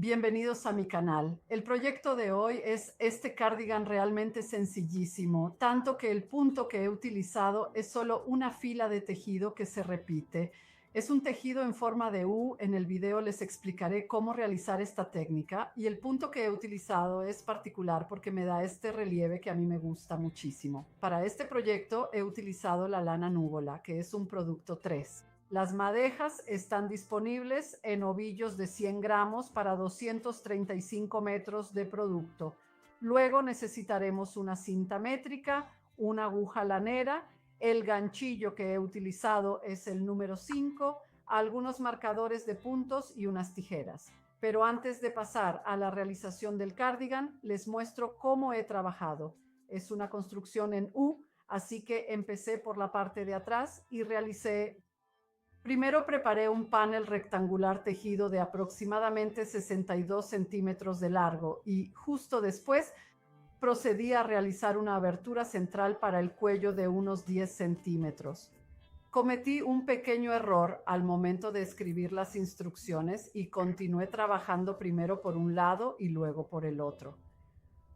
Bienvenidos a mi canal. El proyecto de hoy es este cardigan realmente sencillísimo, tanto que el punto que he utilizado es solo una fila de tejido que se repite. Es un tejido en forma de U. En el video les explicaré cómo realizar esta técnica y el punto que he utilizado es particular porque me da este relieve que a mí me gusta muchísimo. Para este proyecto he utilizado la lana núvola, que es un producto 3. Las madejas están disponibles en ovillos de 100 gramos para 235 metros de producto. Luego necesitaremos una cinta métrica, una aguja lanera, el ganchillo que he utilizado es el número 5, algunos marcadores de puntos y unas tijeras. Pero antes de pasar a la realización del cardigan, les muestro cómo he trabajado. Es una construcción en U, así que empecé por la parte de atrás y realicé. Primero preparé un panel rectangular tejido de aproximadamente 62 centímetros de largo y justo después procedí a realizar una abertura central para el cuello de unos 10 centímetros. Cometí un pequeño error al momento de escribir las instrucciones y continué trabajando primero por un lado y luego por el otro.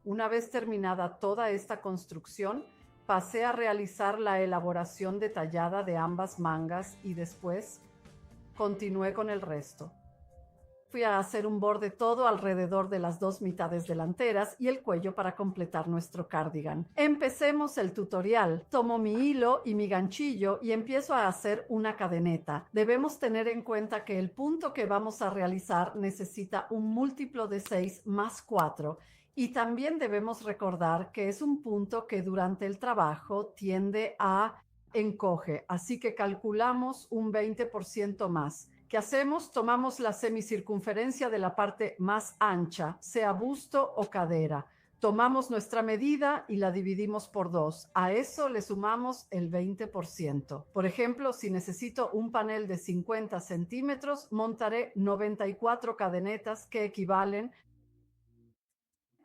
Una vez terminada toda esta construcción, pasé a realizar la elaboración detallada de ambas mangas y después continué con el resto. Fui a hacer un borde todo alrededor de las dos mitades delanteras y el cuello para completar nuestro cardigan. Empecemos el tutorial. Tomo mi hilo y mi ganchillo y empiezo a hacer una cadeneta. Debemos tener en cuenta que el punto que vamos a realizar necesita un múltiplo de 6 más 4. Y también debemos recordar que es un punto que durante el trabajo tiende a encoge, así que calculamos un 20% más. ¿Qué hacemos? Tomamos la semicircunferencia de la parte más ancha, sea busto o cadera. Tomamos nuestra medida y la dividimos por 2. A eso le sumamos el 20%. Por ejemplo, si necesito un panel de 50 centímetros, montaré 94 cadenetas que equivalen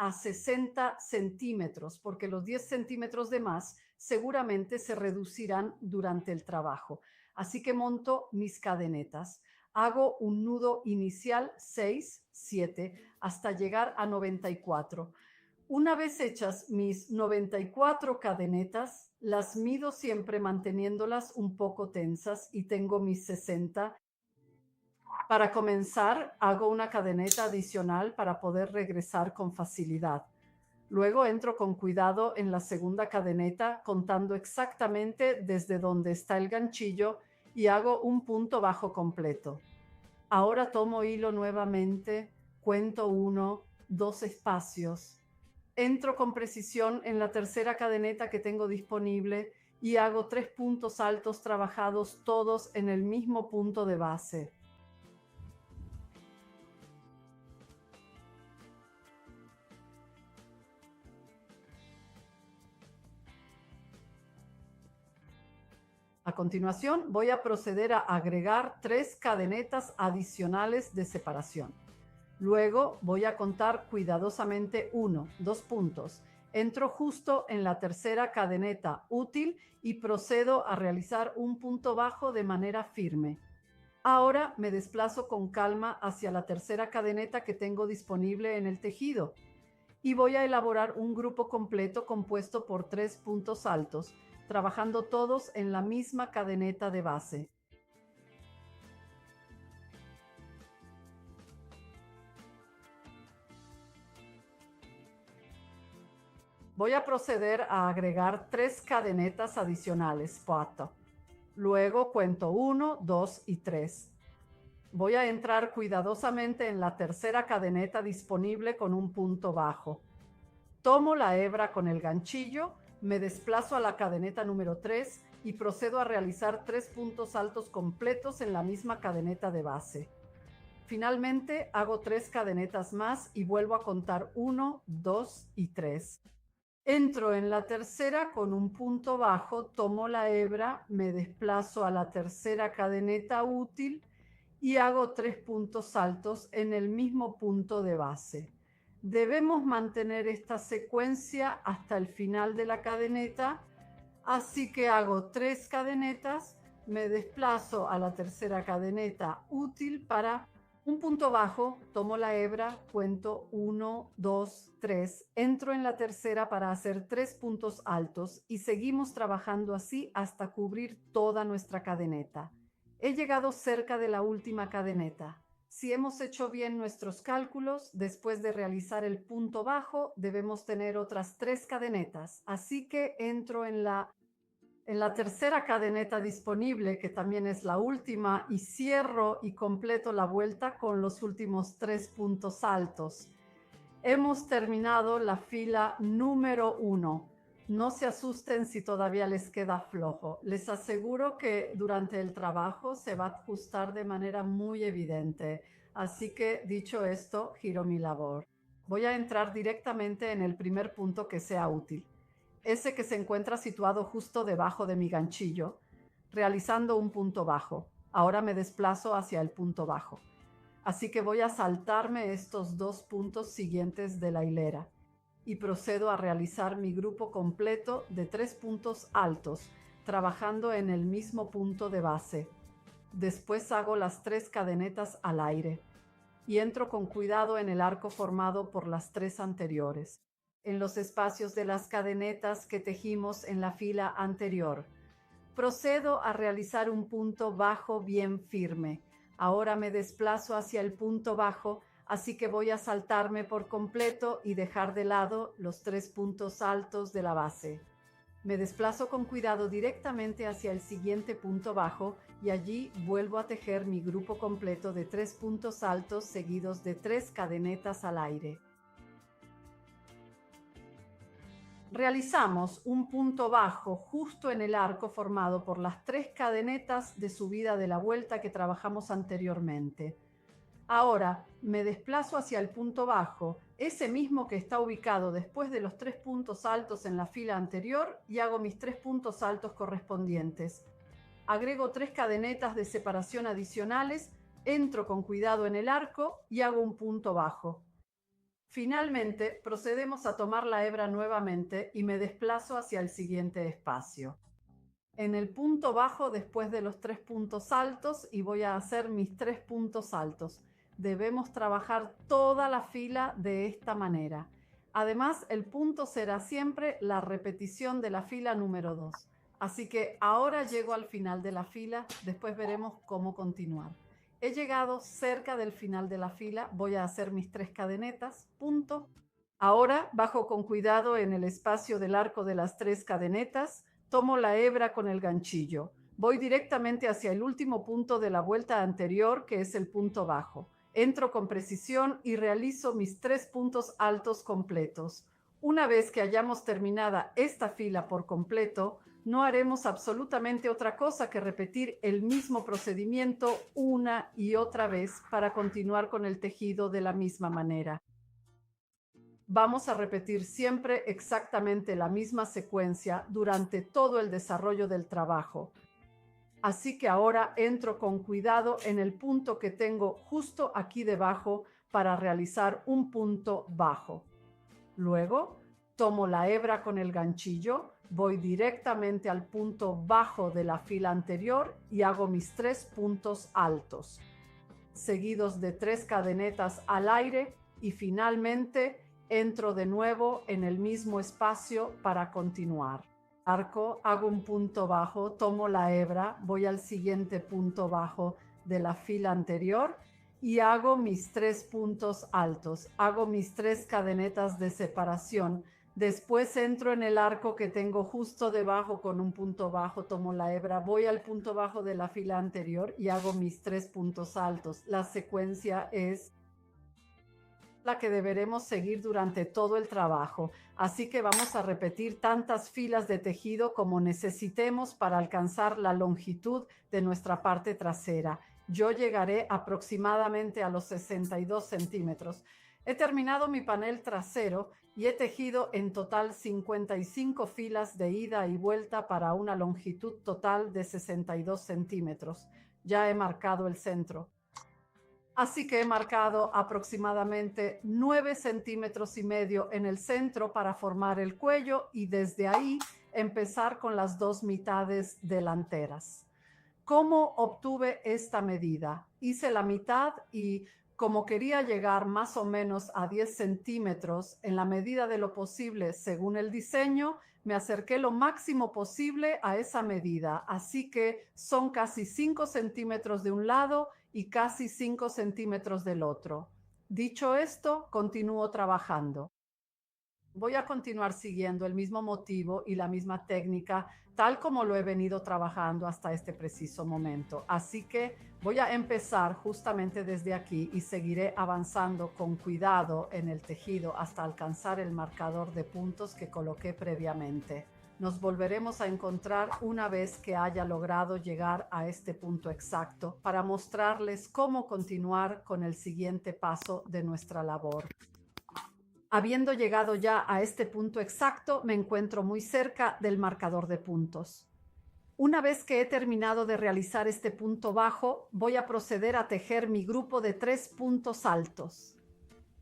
a 60 centímetros, porque los 10 centímetros de más seguramente se reducirán durante el trabajo. Así que monto mis cadenetas. Hago un nudo inicial 6, 7, hasta llegar a 94. Una vez hechas mis 94 cadenetas, las mido siempre manteniéndolas un poco tensas y tengo mis 60. Para comenzar, hago una cadeneta adicional para poder regresar con facilidad. Luego entro con cuidado en la segunda cadeneta, contando exactamente desde donde está el ganchillo y hago un punto bajo completo. Ahora tomo hilo nuevamente, cuento 1, 2 espacios. Entro con precisión en la tercera cadeneta que tengo disponible y hago 3 puntos altos trabajados todos en el mismo punto de base. A continuación, voy a proceder a agregar 3 cadenetas adicionales de separación. Luego voy a contar cuidadosamente 1, 2 puntos. Entro justo en la tercera cadeneta útil y procedo a realizar un punto bajo de manera firme. Ahora me desplazo con calma hacia la tercera cadeneta que tengo disponible en el tejido y voy a elaborar un grupo completo compuesto por 3 puntos altos, trabajando todos en la misma cadeneta de base. Voy a proceder a agregar 3 cadenetas adicionales, 4. Luego cuento 1, 2 y 3. Voy a entrar cuidadosamente en la tercera cadeneta disponible con un punto bajo. Tomo la hebra con el ganchillo, me desplazo a la cadeneta número 3 y procedo a realizar 3 puntos altos completos en la misma cadeneta de base. Finalmente hago 3 cadenetas más y vuelvo a contar 1, 2 y 3. Entro en la tercera con un punto bajo, tomo la hebra, me desplazo a la tercera cadeneta útil y hago 3 puntos altos en el mismo punto de base. Debemos mantener esta secuencia hasta el final de la cadeneta, así que hago 3 cadenetas, me desplazo a la tercera cadeneta útil para Un punto bajo, tomo la hebra, cuento 1, 2, 3, entro en la tercera para hacer 3 puntos altos y seguimos trabajando así hasta cubrir toda nuestra cadeneta. He llegado cerca de la última cadeneta. Si hemos hecho bien nuestros cálculos, después de realizar el punto bajo, debemos tener otras 3 cadenetas. Así que entro en la tercera cadeneta disponible, que también es la última, y cierro y completo la vuelta con los últimos 3 puntos altos. Hemos terminado la fila número 1. No se asusten si todavía les queda flojo. Les aseguro que durante el trabajo se va a ajustar de manera muy evidente. Así que, dicho esto, giro mi labor. Voy a entrar directamente en el primer punto que sea útil, ese que se encuentra situado justo debajo de mi ganchillo, realizando un punto bajo. Ahora me desplazo hacia el punto bajo. Así que voy a saltarme estos 2 puntos siguientes de la hilera y procedo a realizar mi grupo completo de 3 puntos altos, trabajando en el mismo punto de base. Después hago las 3 cadenetas al aire y entro con cuidado en el arco formado por las 3 anteriores, en los espacios de las cadenetas que tejimos en la fila anterior. Procedo a realizar un punto bajo bien firme. Ahora me desplazo hacia el punto bajo, así que voy a saltarme por completo y dejar de lado los 3 puntos altos de la base. Me desplazo con cuidado directamente hacia el siguiente punto bajo y allí vuelvo a tejer mi grupo completo de 3 puntos altos seguidos de 3 cadenetas al aire. Realizamos un punto bajo justo en el arco formado por las 3 cadenetas de subida de la vuelta que trabajamos anteriormente. Ahora me desplazo hacia el punto bajo, ese mismo que está ubicado después de los 3 puntos altos en la fila anterior, y hago mis 3 puntos altos correspondientes. Agrego 3 cadenetas de separación adicionales, entro con cuidado en el arco y hago un punto bajo. Finalmente, procedemos a tomar la hebra nuevamente y me desplazo hacia el siguiente espacio. En el punto bajo después de los 3 puntos altos y voy a hacer mis 3 puntos altos. Debemos trabajar toda la fila de esta manera. Además, el punto será siempre la repetición de la fila número 2. Así que ahora llego al final de la fila, después veremos cómo continuar. He llegado cerca del final de la fila, voy a hacer mis 3 cadenetas, punto. Ahora bajo con cuidado en el espacio del arco de las 3 cadenetas, tomo la hebra con el ganchillo. Voy directamente hacia el último punto de la vuelta anterior, que es el punto bajo. Entro con precisión y realizo mis 3 puntos altos completos. Una vez que hayamos terminada esta fila por completo, no haremos absolutamente otra cosa que repetir el mismo procedimiento una y otra vez para continuar con el tejido de la misma manera. Vamos a repetir siempre exactamente la misma secuencia durante todo el desarrollo del trabajo. Así que ahora entro con cuidado en el punto que tengo justo aquí debajo para realizar un punto bajo. Luego, tomo la hebra con el ganchillo, voy directamente al punto bajo de la fila anterior y hago mis 3 puntos altos, seguidos de 3 cadenetas al aire, y finalmente entro de nuevo en el mismo espacio para continuar. Arco, hago un punto bajo, tomo la hebra, voy al siguiente punto bajo de la fila anterior y hago mis 3 puntos altos, hago mis 3 cadenetas de separación. Después entro en el arco que tengo justo debajo con un punto bajo, tomo la hebra, voy al punto bajo de la fila anterior y hago mis 3 puntos altos. La secuencia es la que deberemos seguir durante todo el trabajo. Así que vamos a repetir tantas filas de tejido como necesitemos para alcanzar la longitud de nuestra parte trasera. Yo llegaré aproximadamente a los 62 centímetros. He terminado mi panel trasero y he tejido en total 55 filas de ida y vuelta para una longitud total de 62 centímetros. Ya he marcado el centro. Así que he marcado aproximadamente 9 centímetros y medio en el centro para formar el cuello y desde ahí empezar con las 2 mitades delanteras. ¿Cómo obtuve esta medida? Hice la mitad y como quería llegar más o menos a 10 centímetros en la medida de lo posible según el diseño, me acerqué lo máximo posible a esa medida. Así que son casi 5 centímetros de un lado y casi 5 centímetros del otro. Dicho esto, continúo trabajando. Voy a continuar siguiendo el mismo motivo y la misma técnica, tal como lo he venido trabajando hasta este preciso momento. Así que voy a empezar justamente desde aquí y seguiré avanzando con cuidado en el tejido hasta alcanzar el marcador de puntos que coloqué previamente. Nos volveremos a encontrar una vez que haya logrado llegar a este punto exacto para mostrarles cómo continuar con el siguiente paso de nuestra labor. Habiendo llegado ya a este punto exacto, me encuentro muy cerca del marcador de puntos. Una vez que he terminado de realizar este punto bajo, voy a proceder a tejer mi grupo de 3 puntos altos.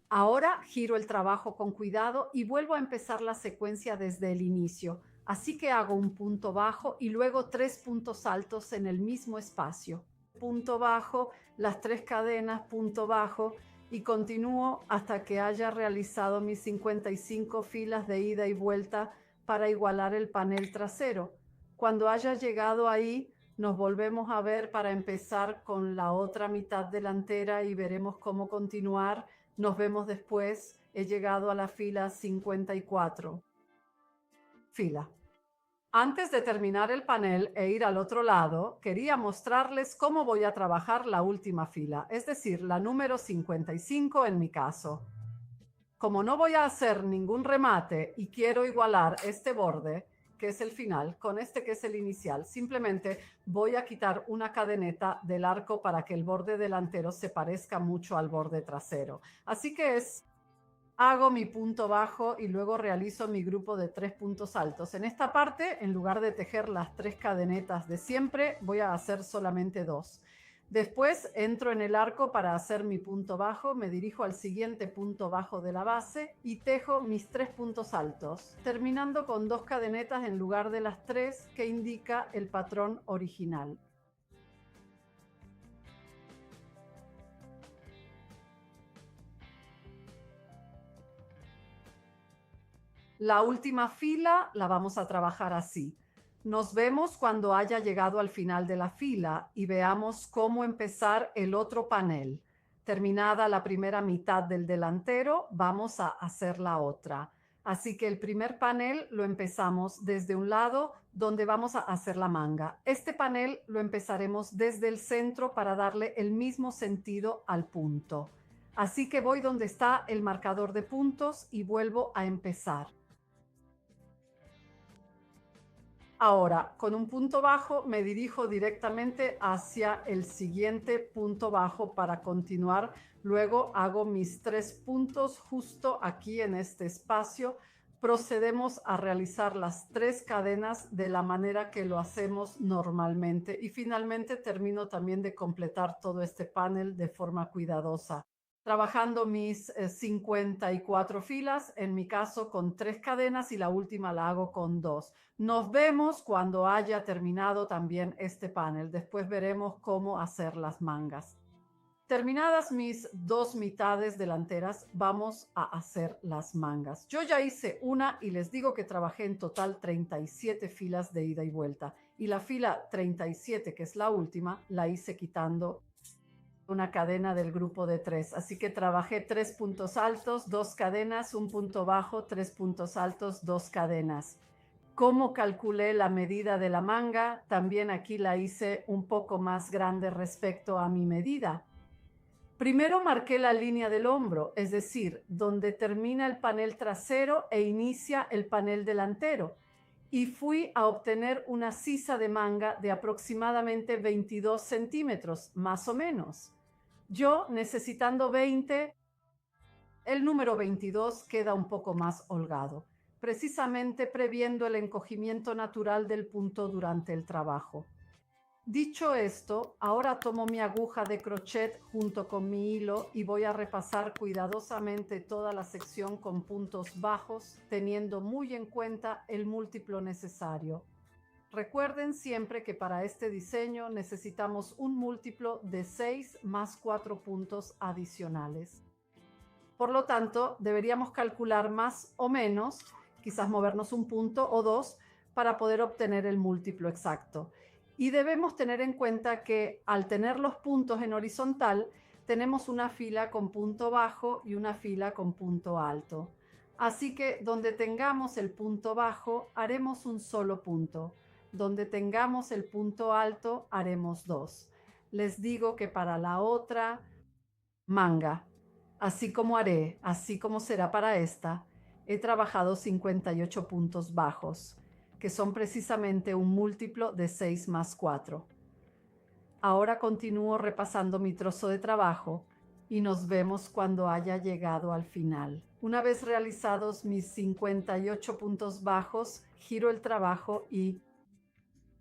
Ahora giro el trabajo con cuidado y vuelvo a empezar la secuencia desde el inicio. Así que hago un punto bajo y luego 3 puntos altos en el mismo espacio. Punto bajo, las 3 cadenas, punto bajo, y continúo hasta que haya realizado mis 55 filas de ida y vuelta para igualar el panel trasero. Cuando haya llegado ahí, nos volvemos a ver para empezar con la otra mitad delantera y veremos cómo continuar. Nos vemos después. He llegado a la fila 54. Fila. Antes de terminar el panel e ir al otro lado, quería mostrarles cómo voy a trabajar la última fila, es decir, la número 55 en mi caso. Como no voy a hacer ningún remate y quiero igualar este borde, que es el final, con este que es el inicial, simplemente voy a quitar una cadeneta del arco para que el borde delantero se parezca mucho al borde trasero. Así que hago mi punto bajo y luego realizo mi grupo de 3 puntos altos. En esta parte, en lugar de tejer las 3 cadenetas de siempre, voy a hacer solamente 2. Después entro en el arco para hacer mi punto bajo, me dirijo al siguiente punto bajo de la base y tejo mis 3 puntos altos, terminando con 2 cadenetas en lugar de las 3 que indica el patrón original. La última fila la vamos a trabajar así. Nos vemos cuando haya llegado al final de la fila y veamos cómo empezar el otro panel. Terminada la primera mitad del delantero, vamos a hacer la otra. Así que el primer panel lo empezamos desde un lado donde vamos a hacer la manga. Este panel lo empezaremos desde el centro para darle el mismo sentido al punto. Así que voy donde está el marcador de puntos y vuelvo a empezar. Ahora, con un punto bajo me dirijo directamente hacia el siguiente punto bajo para continuar. Luego hago mis 3 puntos justo aquí en este espacio. Procedemos a realizar las 3 cadenas de la manera que lo hacemos normalmente. Y finalmente termino también de completar todo este panel de forma cuidadosa, trabajando mis 54 filas, en mi caso con 3 cadenas y la última la hago con 2. Nos vemos cuando haya terminado también este panel. Después veremos cómo hacer las mangas. Terminadas mis 2 mitades delanteras, vamos a hacer las mangas. Yo ya hice una y les digo que trabajé en total 37 filas de ida y vuelta. Y la fila 37, que es la última, la hice quitando una cadena del grupo de 3. Así que trabajé 3 puntos altos, 2 cadenas, un punto bajo, 3 puntos altos, 2 cadenas. ¿Cómo calculé la medida de la manga? También aquí la hice un poco más grande respecto a mi medida. Primero marqué la línea del hombro, es decir, donde termina el panel trasero e inicia el panel delantero, y fui a obtener una sisa de manga de aproximadamente 22 centímetros, más o menos. Yo, necesitando 20, el número 22 queda un poco más holgado, precisamente previendo el encogimiento natural del punto durante el trabajo. Dicho esto, ahora tomo mi aguja de crochet junto con mi hilo y voy a repasar cuidadosamente toda la sección con puntos bajos, teniendo muy en cuenta el múltiplo necesario. Recuerden siempre que para este diseño necesitamos un múltiplo de 6 más 4 puntos adicionales. Por lo tanto, deberíamos calcular más o menos, quizás movernos un punto o dos para poder obtener el múltiplo exacto. Y debemos tener en cuenta que al tener los puntos en horizontal, tenemos una fila con punto bajo y una fila con punto alto. Así que donde tengamos el punto bajo, haremos un solo punto. Donde tengamos el punto alto, haremos dos. Les digo que para la otra manga, así como será para esta, he trabajado 58 puntos bajos, que son precisamente un múltiplo de 6 más 4. Ahora continúo repasando mi trozo de trabajo y nos vemos cuando haya llegado al final. Una vez realizados mis 58 puntos bajos, giro el trabajo y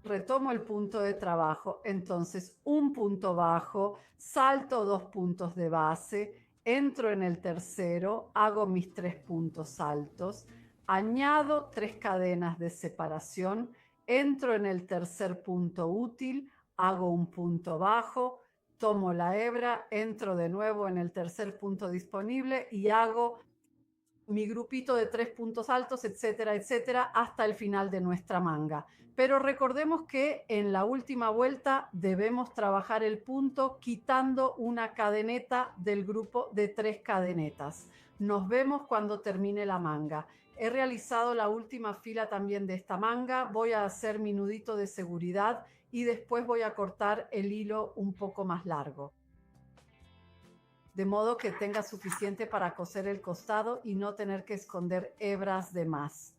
retomo el punto de trabajo. Entonces, un punto bajo, salto 2 puntos de base, entro en el tercero, hago mis 3 puntos altos, añado 3 cadenas de separación, entro en el tercer punto útil, hago un punto bajo, tomo la hebra, entro de nuevo en el tercer punto disponible y hago mi grupito de 3 puntos altos, etcétera, etcétera, hasta el final de nuestra manga. Pero recordemos que en la última vuelta debemos trabajar el punto quitando una cadeneta del grupo de 3 cadenetas. Nos vemos cuando termine la manga. He realizado la última fila también de esta manga. Voy a hacer mi nudito de seguridad y después voy a cortar el hilo un poco más largo, de modo que tenga suficiente para coser el costado y no tener que esconder hebras de más.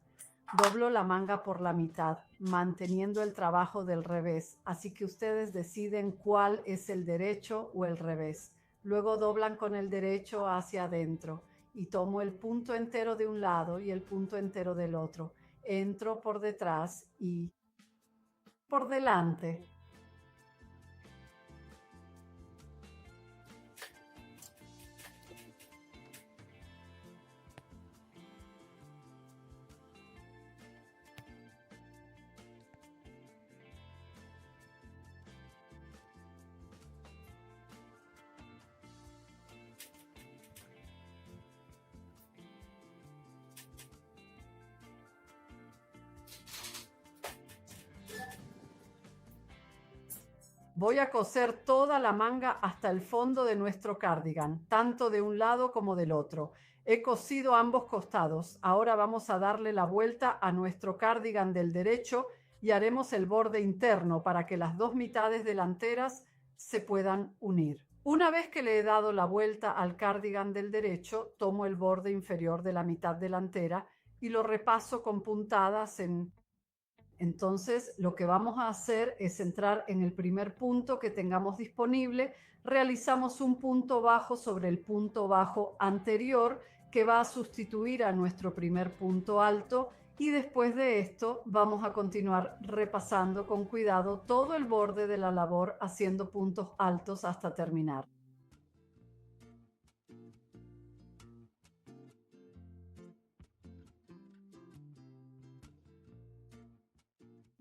Doblo la manga por la mitad, manteniendo el trabajo del revés, así que ustedes deciden cuál es el derecho o el revés. Luego doblan con el derecho hacia adentro y tomo el punto entero de un lado y el punto entero del otro. Entro por detrás y por delante. Voy a coser toda la manga hasta el fondo de nuestro cardigan, tanto de un lado como del otro. He cosido ambos costados. Ahora vamos a darle la vuelta a nuestro cardigan del derecho y haremos el borde interno para que las dos mitades delanteras se puedan unir. Una vez que le he dado la vuelta al cardigan del derecho, tomo el borde inferior de la mitad delantera y lo repaso con puntadas en... Entonces, lo que vamos a hacer es entrar en el primer punto que tengamos disponible, realizamos un punto bajo sobre el punto bajo anterior que va a sustituir a nuestro primer punto alto y después de esto vamos a continuar repasando con cuidado todo el borde de la labor haciendo puntos altos hasta terminar.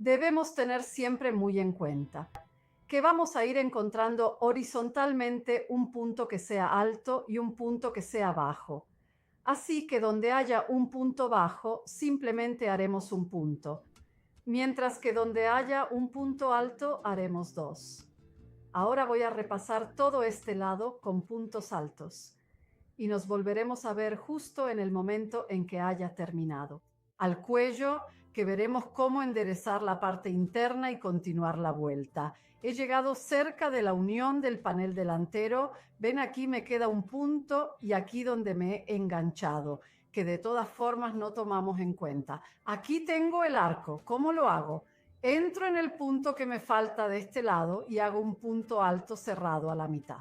Debemos tener siempre muy en cuenta que vamos a ir encontrando horizontalmente un punto que sea alto y un punto que sea bajo. Así que donde haya un punto bajo, simplemente haremos un punto, mientras que donde haya un punto alto, haremos dos. Ahora voy a repasar todo este lado con puntos altos y nos volveremos a ver justo en el momento en que haya terminado. Al cuello, que veremos cómo enderezar la parte interna y continuar la vuelta. He llegado cerca de la unión del panel delantero. Ven, aquí me queda un punto y aquí donde me he enganchado, que de todas formas no tomamos en cuenta. Aquí tengo el arco. ¿Cómo lo hago? Entro en el punto que me falta de este lado y hago un punto alto cerrado a la mitad.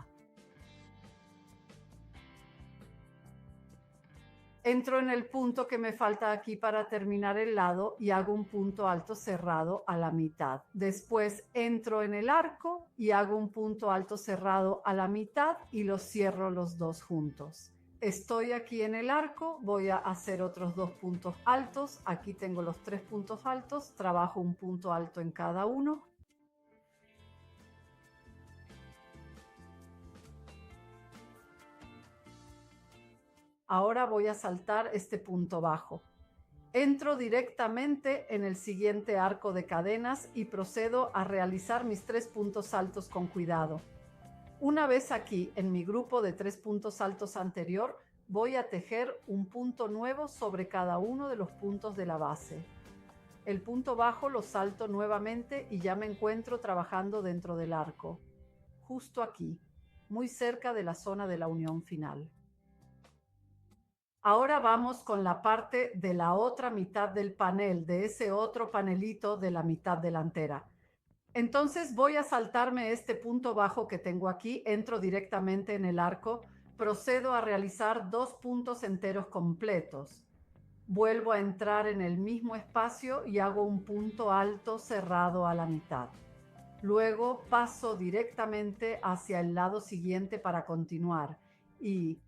Entro en el punto que me falta aquí para terminar el lado y hago un punto alto cerrado a la mitad. Después entro en el arco y hago un punto alto cerrado a la mitad y los cierro los dos juntos. Estoy aquí en el arco, voy a hacer otros dos puntos altos. Aquí tengo los tres puntos altos, trabajo un punto alto en cada uno. Ahora voy a saltar este punto bajo. Entro directamente en el siguiente arco de cadenas y procedo a realizar mis tres puntos altos con cuidado. Una vez aquí en mi grupo de tres puntos altos anterior, voy a tejer un punto nuevo sobre cada uno de los puntos de la base. El punto bajo lo salto nuevamente y ya me encuentro trabajando dentro del arco, justo aquí, muy cerca de la zona de la unión final. Ahora vamos con la parte de la otra mitad del panel, de ese otro panelito de la mitad delantera. Entonces voy a saltarme este punto bajo que tengo aquí, entro directamente en el arco, procedo a realizar dos puntos enteros completos. Vuelvo a entrar en el mismo espacio y hago un punto alto cerrado a la mitad. Luego paso directamente hacia el lado siguiente para continuar y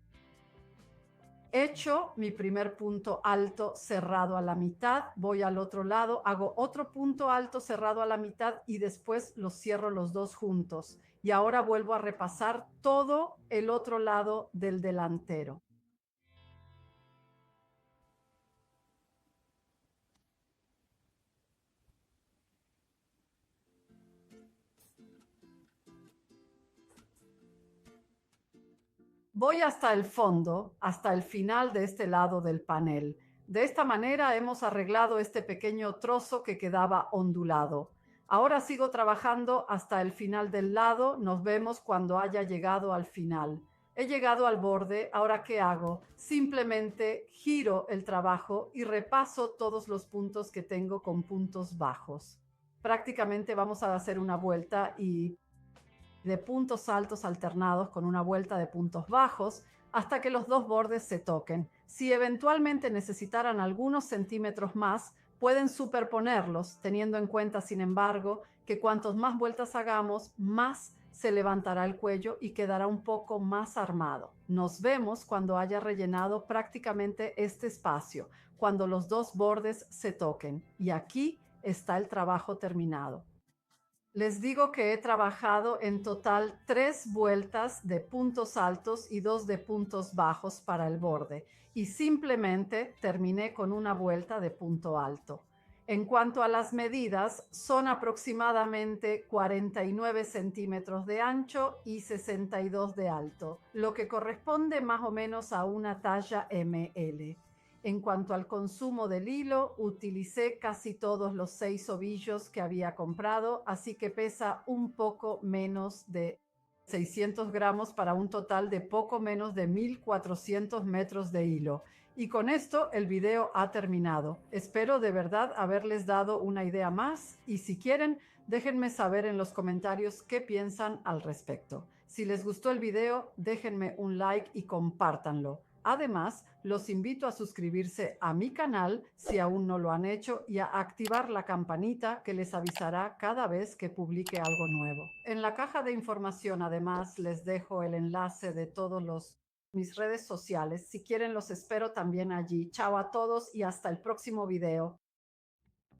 hecho mi primer punto alto cerrado a la mitad, voy al otro lado, hago otro punto alto cerrado a la mitad y después los cierro los dos juntos. Y ahora vuelvo a repasar todo el otro lado del delantero. Voy hasta el fondo, hasta el final de este lado del panel. De esta manera hemos arreglado este pequeño trozo que quedaba ondulado. Ahora sigo trabajando hasta el final del lado. Nos vemos cuando haya llegado al final. He llegado al borde. Ahora, ¿qué hago? Simplemente giro el trabajo y repaso todos los puntos que tengo con puntos bajos. Prácticamente vamos a hacer una vuelta y de puntos altos alternados con una vuelta de puntos bajos hasta que los dos bordes se toquen. Si eventualmente necesitaran algunos centímetros más, pueden superponerlos, teniendo en cuenta, sin embargo, que cuantos más vueltas hagamos, más se levantará el cuello y quedará un poco más armado. Nos vemos cuando haya rellenado prácticamente este espacio, cuando los dos bordes se toquen. Y aquí está el trabajo terminado. Les digo que he trabajado en total 3 vueltas de puntos altos y 2 de puntos bajos para el borde y simplemente terminé con una vuelta de punto alto. En cuanto a las medidas, son aproximadamente 49 centímetros de ancho y 62 de alto, lo que corresponde más o menos a una talla ML. En cuanto al consumo del hilo, utilicé casi todos los 6 ovillos que había comprado, así que pesa un poco menos de 600 gramos para un total de poco menos de 1400 metros de hilo. Y con esto el video ha terminado. Espero de verdad haberles dado una idea más y si quieren, déjenme saber en los comentarios qué piensan al respecto. Si les gustó el video, déjenme un like y compártanlo. Además, los invito a suscribirse a mi canal si aún no lo han hecho y a activar la campanita que les avisará cada vez que publique algo nuevo. En la caja de información, además, les dejo el enlace de todos mis redes sociales. Si quieren, los espero también allí. Chao a todos y hasta el próximo video.